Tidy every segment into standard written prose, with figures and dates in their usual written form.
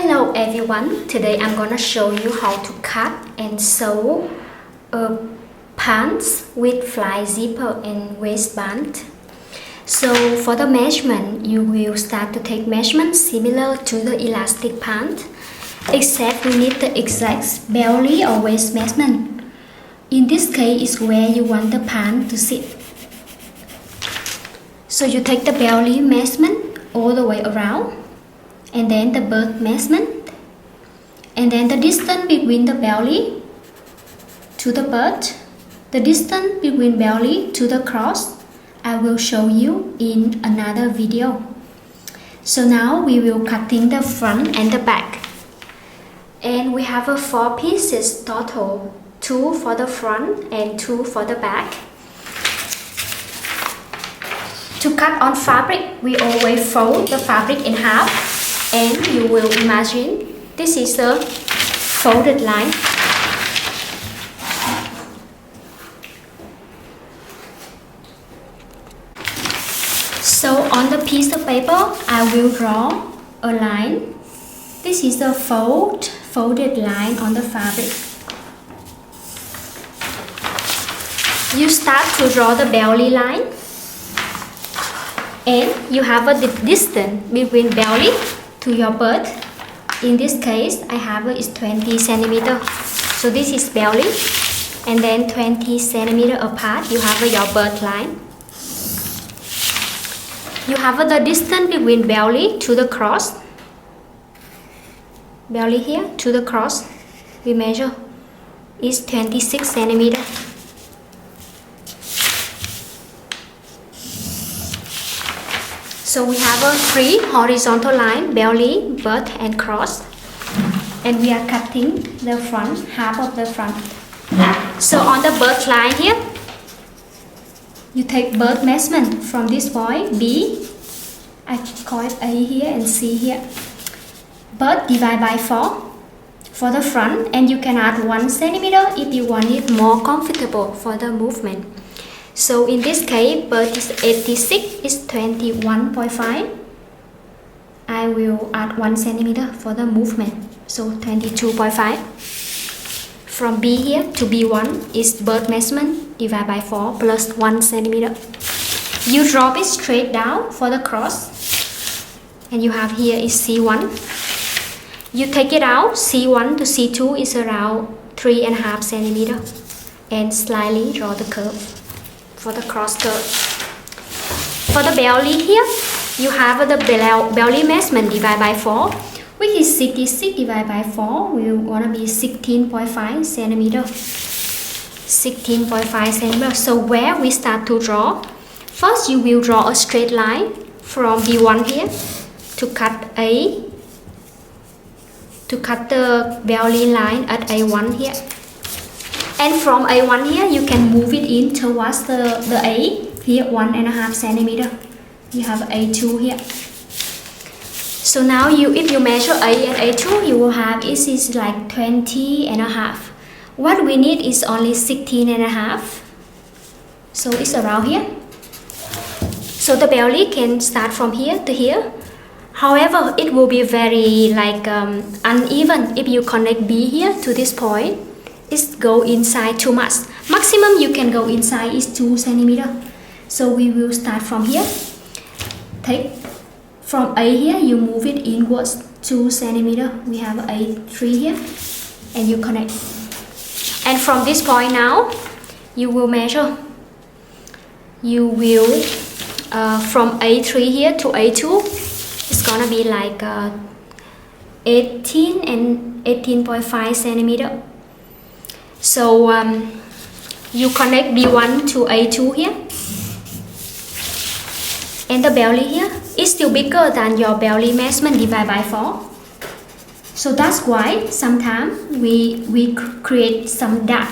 Hello everyone, today I'm gonna show you how to cut and sew pants with fly zipper and waistband. So for the measurement, you will start to take measurements similar to the elastic pant, except we need the exact belly or waist measurement. In this case is where you want the pant to sit. So you take the belly measurement all the way around, and then the butt measurement, and then the distance between the belly to the butt, the distance between belly to the cross, I will show you in another video. So now we will cutting the front and the back, and we have 4 pieces total, 2 for the front and 2 for the back. To cut on fabric, we always fold the fabric in half, and you will imagine this is a folded line. So on the piece of paper, I will draw a line. This is a folded line on the fabric. You start to draw the belly line, and you have a distance between belly to your butt. In this case, I have is 20 centimeter. So this is belly, and then 20 centimeter apart, you have your butt line. You have the distance between belly to the cross. Belly here to the cross, we measure is 26 centimeter. So we have 3 horizontal line, belly, butt and cross. And we are cutting the front, half of the front. So on the butt line here, you take butt measurement from this point, B. I call it A here and C here. Butt divide by 4 for the front, and you can add 1 centimeter if you want it more comfortable for the movement. So in this case, butt is 86, is 21.5. I will add 1 centimeter for the movement, so 22.5. From B here to B1 is butt measurement divided by 4 plus 1 centimeter. You drop it straight down for the cross, and you have here is C1. You take it out, C1 to C2 is around 3.5 centimeter, and slightly draw the curve for the cross curve. For the belly here, you have the belly measurement divided by 4, which is 66 divided by 4 will gonna be 16.5 centimeter. 16.5 centimeter. So where we start to draw, first you will draw a straight line from B1 here to cut the belly line at A1 here. And from A1 here, you can move it in towards the A, here 1.5 centimeter. You have A2 here. So now if you measure A and A2, you will have it is like 20.5. What we need is only 16.5. So it's around here. So the belly can start from here to here. However, it will be very uneven if you connect B here to this point. It go inside too much. Maximum you can go inside is 2 centimeter. So we will start from here. Take from A here, you move it inwards 2 centimeter. We have A3 here, and you connect. And from this point now, you will measure. You will from A3 here to A2, it's gonna be like 18 and 18.5 centimeter. So you connect B1 to A2 here, and the belly here is still bigger than your belly measurement divided by 4. So that's why sometimes we create some dot.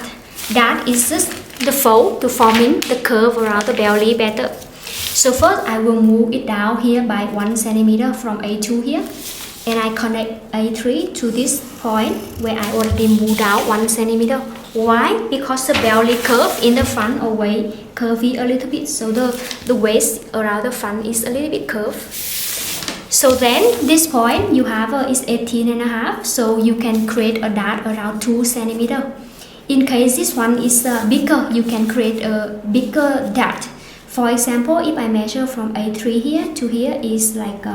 Dot is just the fold to forming the curve around the belly better. So first I will move it down here by 1 centimeter from A2 here, and I connect A3 to this point where I already moved down 1 centimeter. Why? Because the belly curve in the front always curvy a little bit, so the waist around the front is a little bit curved. So then this point you have is 18.5, so you can create a dart around 2 centimeter. In case this one is bigger, you can create a bigger dart. For example, if I measure from A3 here to here is like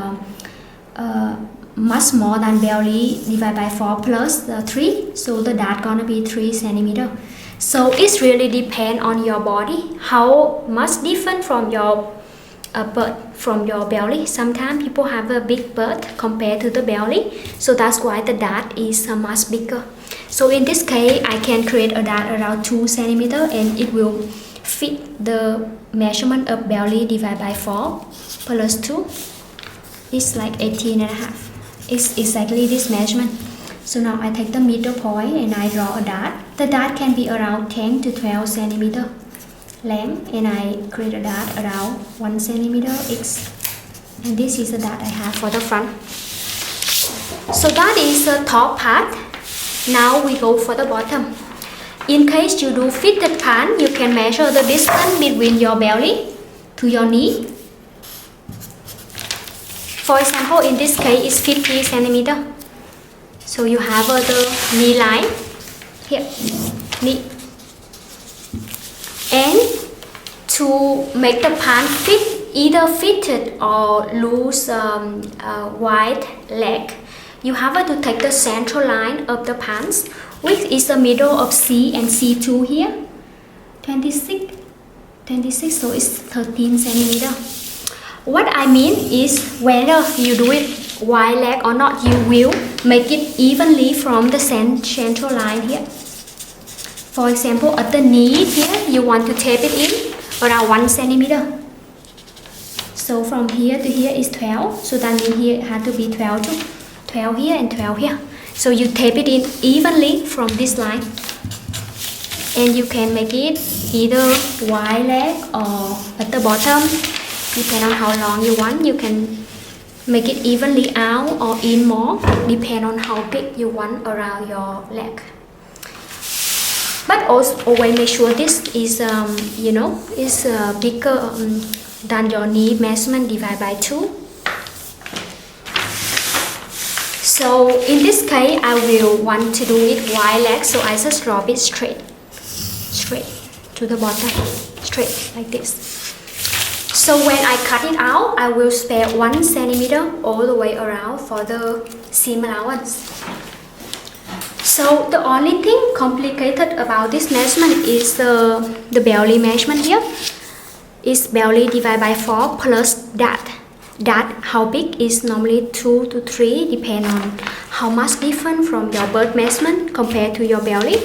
much more than belly divided by 4 plus 3, so the dart gonna be 3 centimeter. So it really depends on your body, how much different from your birth from your belly. Sometimes people have a big birth compared to the belly, so that's why the dart is much bigger. So in this case, I can create a dart around 2 centimeter and it will fit the measurement of belly divided by 4 plus 2. It's like 18.5. It's exactly this measurement. So now I take the middle point and I draw a dart. The dart can be around 10 to 12 centimeter length, and I create a dart around 1 centimeter X. And this is the dart I have for the front. So that is the top part. Now we go for the bottom. In case you do fitted pants, you can measure the distance between your belly to your knee. For example, in this case it's 50 centimeter. So you have the knee line here, knee. And to make the pants fit, either fitted or loose wide leg, you have to take the central line of the pants, which is the middle of C and C2 here, 26, so it's 13 centimeter. What I mean is whether you do it wide leg or not, you will make it evenly from the central line here. For example, at the knee here, you want to tape it in around 1 centimeter. So from here to here is 12, so that means here it has to be 12 too. 12 here and 12 here. So you tape it in evenly from this line. And you can make it either wide leg or at the bottom, depending on how long you want. You can make it evenly out or in more, depending on how big you want around your leg. But also always make sure this is is bigger than your knee measurement divided by 2. So in this case, I will want to do it wide leg, so I just drop it straight to the bottom, straight like this. So when I cut it out, I will spare 1 centimeter all the way around for the seam allowance. So the only thing complicated about this measurement is the belly measurement here. Is belly divided by 4 plus dart. Dart, how big is normally 2 to 3, depend on how much different from your birth measurement compared to your belly.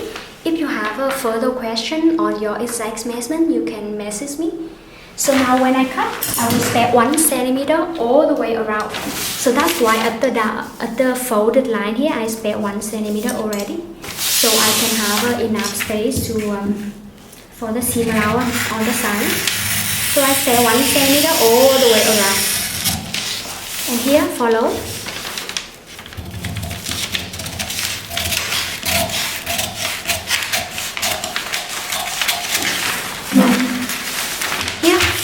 If you have a further question on your exact measurement, you can message me. So now when I cut, I will spare 1 centimeter all the way around. So that's why at the folded line here, I spare 1 centimeter already. So I can have enough space to for the seam allowance on the side. So I spare 1 centimeter all the way around. And here follow.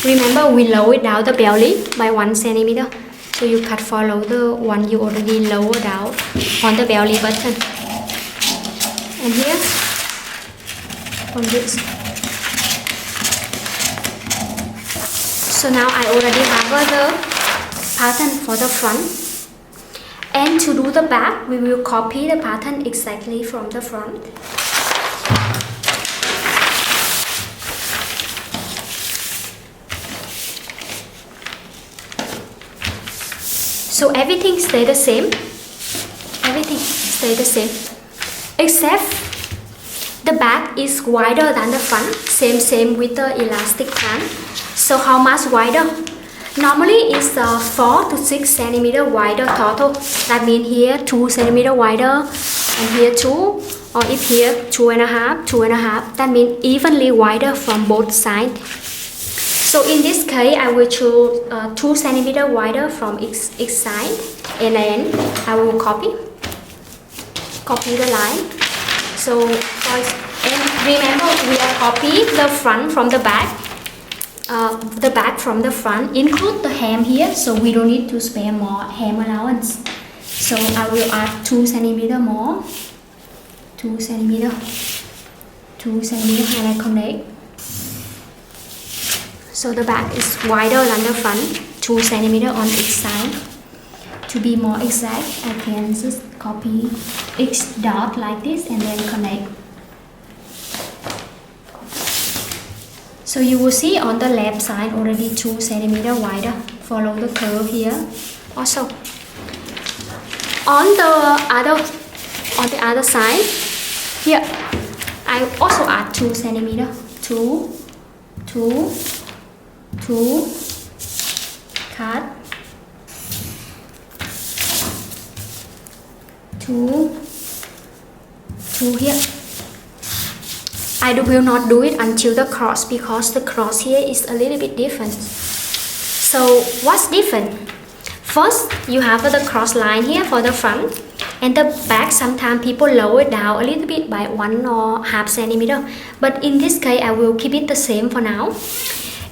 Remember, we lower down the belly by 1 centimeter. So you cut follow the one you already lowered down on the belly button. And here, on this. So now I already have the pattern for the front. And to do the back, we will copy the pattern exactly from the front. So everything stay the same. Everything stay the same. Except the back is wider than the front. Same with the elastic band. So how much wider? Normally it's 4 to 6 centimeter wider total. That means here 2 centimeter wider and here 2. Or if here 2.5, that means evenly wider from both sides. So in this case, I will choose 2 centimeter wider from each side, and then I will copy the line. So and remember, we are copying the front from the back. the back from the front, include the hem here, so we don't need to spare more hem allowance. So I will add 2 cm more, 2 cm, 2 cm, and I connect. So the back is wider than the front, 2 cm on each side. To be more exact, I can just copy each dot like this and then connect. So you will see on the left side already 2 cm wider. Follow the curve here. Also, on the other side, here I also add 2 cm. 2, 2, 2, cut. 2, 2 here. I will not do it until the cross because the cross here is a little bit different. So what's different? First, you have the cross line here for the front, and the back sometimes people lower it down a little bit by 1 or half centimeter. But in this case, I will keep it the same for now.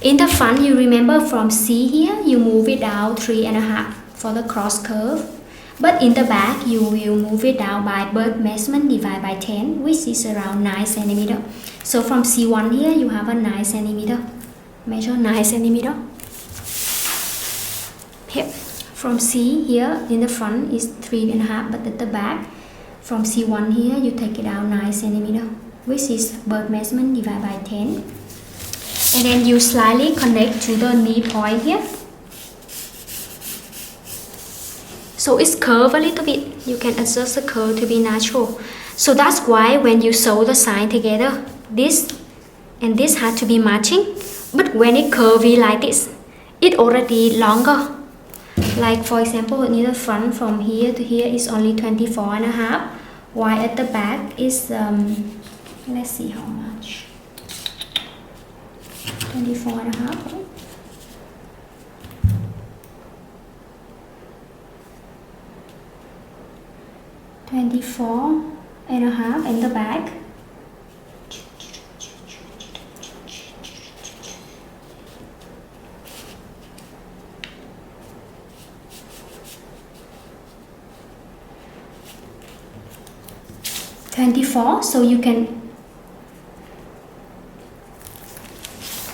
In the front, you remember from C here, you move it down 3.5 for the cross curve. But in the back, you will move it down by birth measurement divided by 10, which is around 9 cm. So from C1 here, you have a 9 cm. Measure 9 cm. Here, from C here, in the front is 3.5, but at the back, from C1 here, you take it out 9 cm, which is birth measurement divided by 10. And then you slightly connect to the knee point here. So it's curved a little bit. You can adjust the curve to be natural. So that's why when you sew the side together, this and this had to be matching. But when it curvy like this, it already longer. Like for example, in the front from here to here is only 24.5, while at the back is let's see how much. 24.5. Right? 24.5 in the back.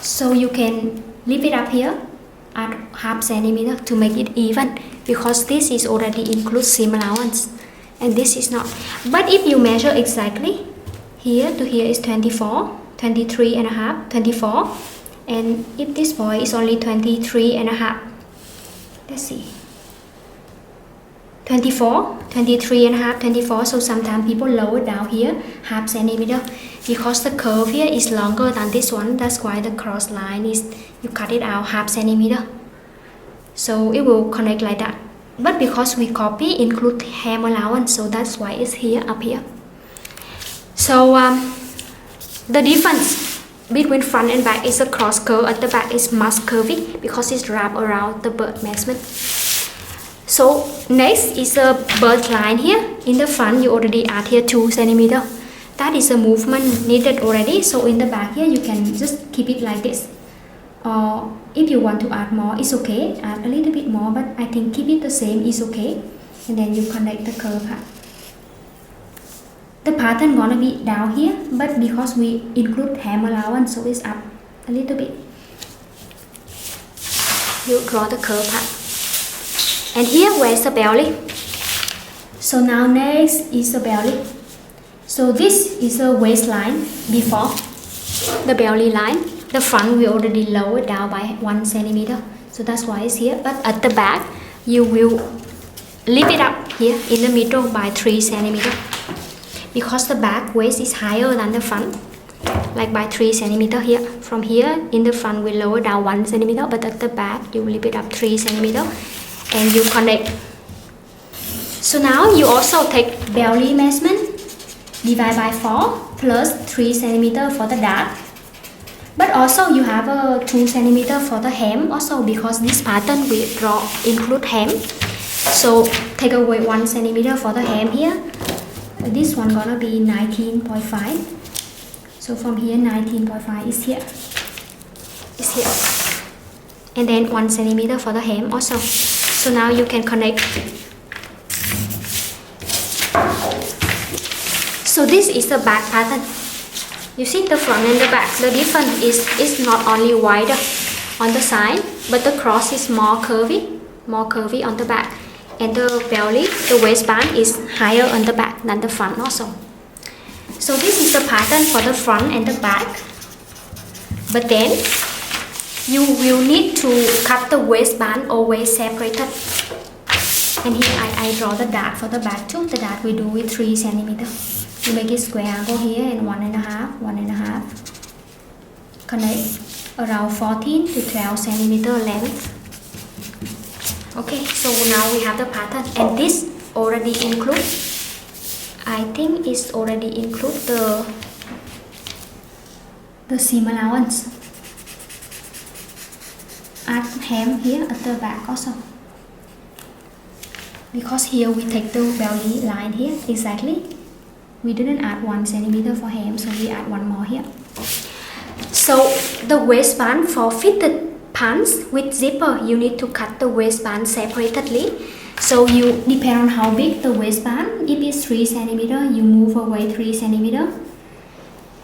So you can lift it up here at half centimeter to make it even, because this is already includes seam allowance and this is not. But if you measure exactly, here to here is 24, 23.5, 24, and if this boy is only 23.5, let's see, 24, 23.5, 24. So sometimes people lower down here half centimeter because the curve here is longer than this one. That's why the cross line is, you cut it out half centimeter. So it will connect like that. But because we copy include hem allowance, so that's why it's here up here. So the difference between front and back is the cross curve. At the back is much curvy because it's wrapped around the birth measurement. So next is a birth line here. In the front you already add here 2 centimeter. That is a movement needed already. So in the back here you can just keep it like this. Or if you want to add more, it's okay. Add a little bit more, but I think keep it the same is okay. And then you connect the curve part. The pattern gonna be down here, but because we include hem allowance, so it's up a little bit. You draw the curve part. And here where's the belly? So now next is the belly. So this is the waistline before the belly line. The front we already lowered down by 1 centimeter. So that's why it's here. But at the back, you will lift it up here in the middle by 3 centimeter. Because the back waist is higher than the front, like by 3 centimeter here. From here, in the front we lower down 1 centimeter, but at the back, you lift it up 3 centimeter. And you connect. So now you also take belly measurement, divide by 4 plus 3 centimeter for the dart. But also you have a 2 centimeter for the hem also, because this pattern we draw include hem. So take away 1 centimeter for the hem here. This one gonna be 19.5. So from here 19.5 is here. It's here. and then 1 centimeter for the hem also. So now you can connect. So this is the back pattern. You see the front and the back. The difference is not only wider on the side, but the cross is more curvy on the back. And the belly, the waistband is higher on the back than the front also. So this is the pattern for the front and the back. But then you will need to cut the waistband always separated. And here I draw the dart for the back too. The dart we do with 3 centimeter. You make it square angle here and 1.5. Connect around 14 to 12 centimeter length. Okay, so now we have the pattern, and this already include, I think it's already include the seam allowance. Add hem here at the back also, because here we take the belly line here exactly. We didn't add 1 centimeter for hem, so we add 1 more here. So the waistband for fitted pants with zipper, you need to cut the waistband separately. So you depend on how big the waistband. If it's 3 centimeter, you move away 3 centimeter.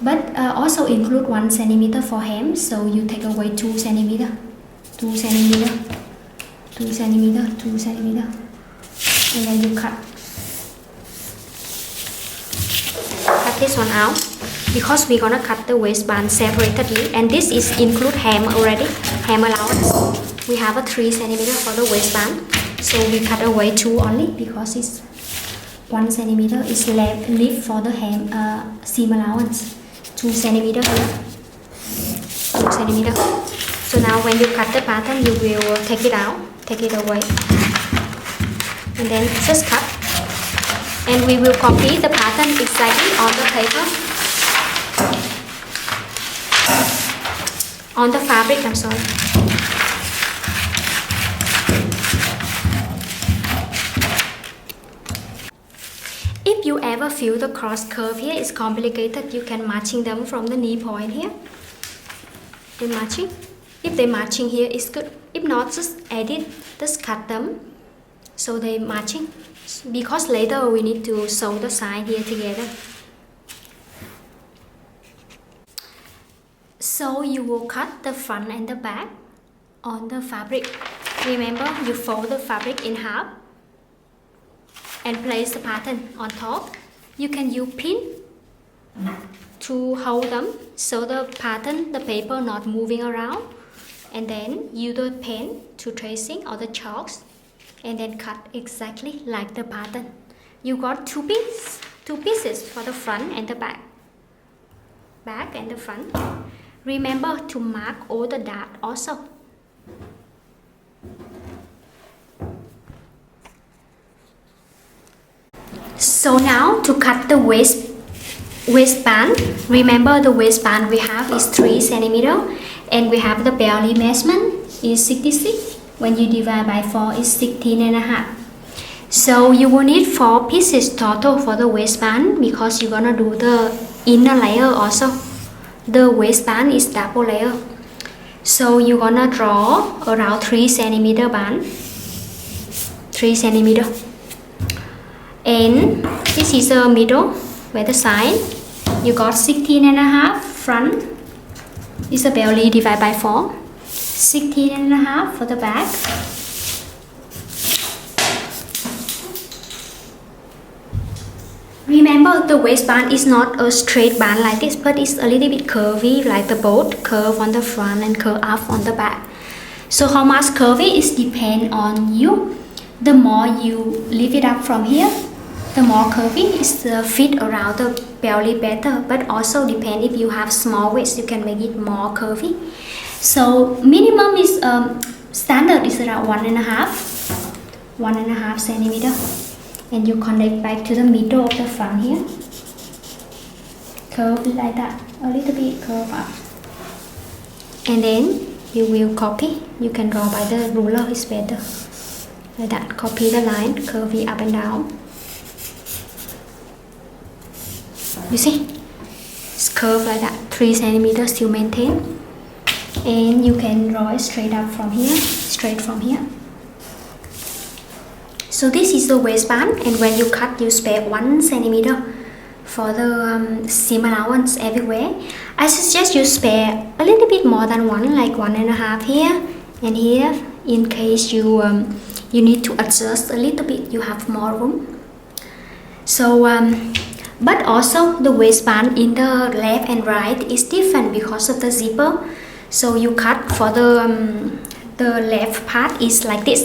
But also include 1 centimeter for hem, so you take away 2 centimeter, 2 centimeter, 2 centimeter, 2 centimeter, and then you cut this one out, because we're gonna cut the waistband separately, and this is include hem already, hem allowance. We have a 3 centimeter for the waistband, so we cut away 2 only, because it's 1 centimeter is left for the hem seam allowance. 2 centimeter here, 2 centimeter. So now when you cut the pattern, you will take it out, take it away, and then just cut. And we will copy the pattern exactly on the paper, on the fabric, I'm sorry. If you ever feel the cross curve here is complicated, you can matching them from the knee point here. And matching. If they matching here is good. If not, just edit, just cut them so they matching. Because later we need to sew the side here together. So you will cut the front and the back on the fabric. Remember, you fold the fabric in half and place the pattern on top. You can use pin to hold them so the pattern, the paper not moving around. And then use the pen to tracing or the chalks. And then cut exactly like the pattern. You got two pieces for the front and the back and the front. Remember to mark all the dart also. So now to cut the waistband, remember the waistband we have is 3 centimeter, and we have the belly measurement is 66. When you divide by 4 is 16.5. So you will need 4 pieces total for the waistband, because you're gonna do the inner layer also. The waistband is double layer. So you're gonna draw around 3 centimeter band. 3 centimeter. And this is the middle, where the side. You got 16.5 front. Is the belly divided by 4. 16.5 for the back. Remember, the waistband is not a straight band like this, but it's a little bit curvy, like the boat, curve on the front and curve up on the back. So how much curvy is depend on you. The more you lift it up from here, the more curvy is the fit around the belly better, but also depend if you have small waist, you can make it more curvy. So minimum is standard is around 1.5 centimeter, and you connect back to the middle of the front here. Curve like that, a little bit curve up, and then you will copy. You can draw by the ruler, is better. Like that, copy the line, curvy up and down. You see, it's curved like that. 3 centimeters still maintain. and you can draw it straight up from here, straight from here. So this is the waistband, and when you cut, you spare 1 centimeter for the seam allowance everywhere. I suggest you spare a little bit more than 1, like 1.5 here and here, in case you need to adjust a little bit, you have more room. So but also the waistband in the left and right is different because of the zipper. So you cut for the left part is like this,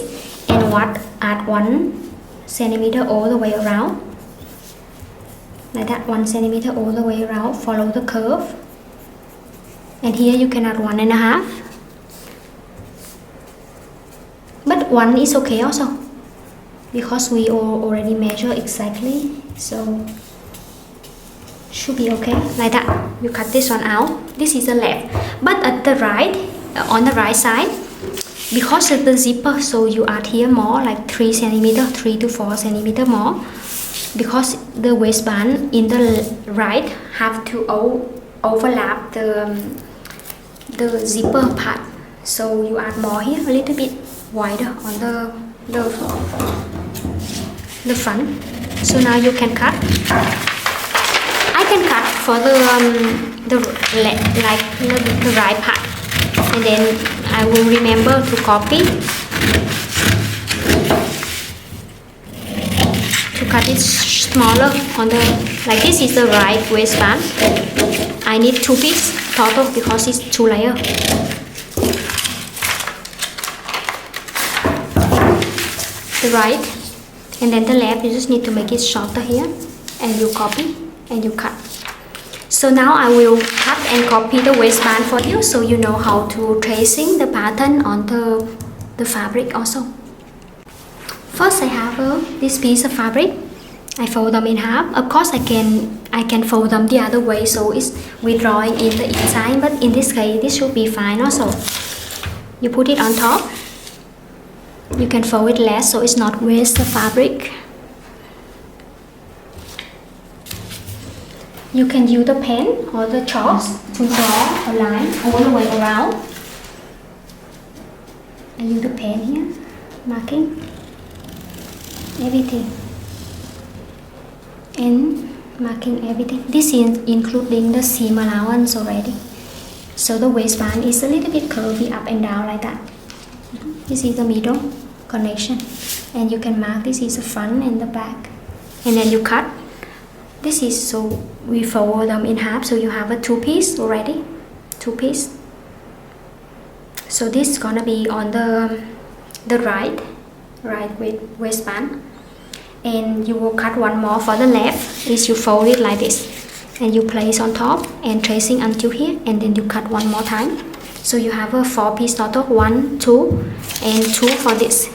and add 1 centimeter all the way around, like that, 1 centimeter all the way around, follow the curve. And here you can add 1.5, but 1 is okay also, because we already measure exactly, so should be okay. Like that, you cut this one out. This is the left, but at the right, on the right side, because of the zipper, so you add here more, like 3 centimeter, 3 to 4 centimeter more, because the waistband in the right have to overlap the zipper part. So you add more here, a little bit wider on the front. So now you can cut. I can cut for the right part, and then I will remember to copy, to cut it smaller on the, like this is the right waistband. I need 2 pieces total because it's 2 layers. The right and then the left, you just need to make it shorter here, and you copy and you cut. So now I will cut and copy the waistband for you, so you know how to tracing the pattern on the fabric also. First I have this piece of fabric. I fold them in half. Of course I can fold them the other way, so it's withdrawing in the inside, but in this case this should be fine also. You put it on top. You can fold it less so it's not waste the fabric. You can use the pen or the chalk to draw a line all the way around. I use the pen here, marking everything and marking everything. This is including the seam allowance already. So the waistband is a little bit curvy up and down like that. This is the middle connection, and you can mark this is the front and the back, and then you cut. This is, so we fold them in half, so you have a 2 piece already, 2 piece. So this is gonna be on the right waistband, and you will cut 1 more for the left. Is you fold it like this, and you place on top and tracing until here, and then you cut 1 more time. So you have a 4 piece total, 1, 2, and 2 for this.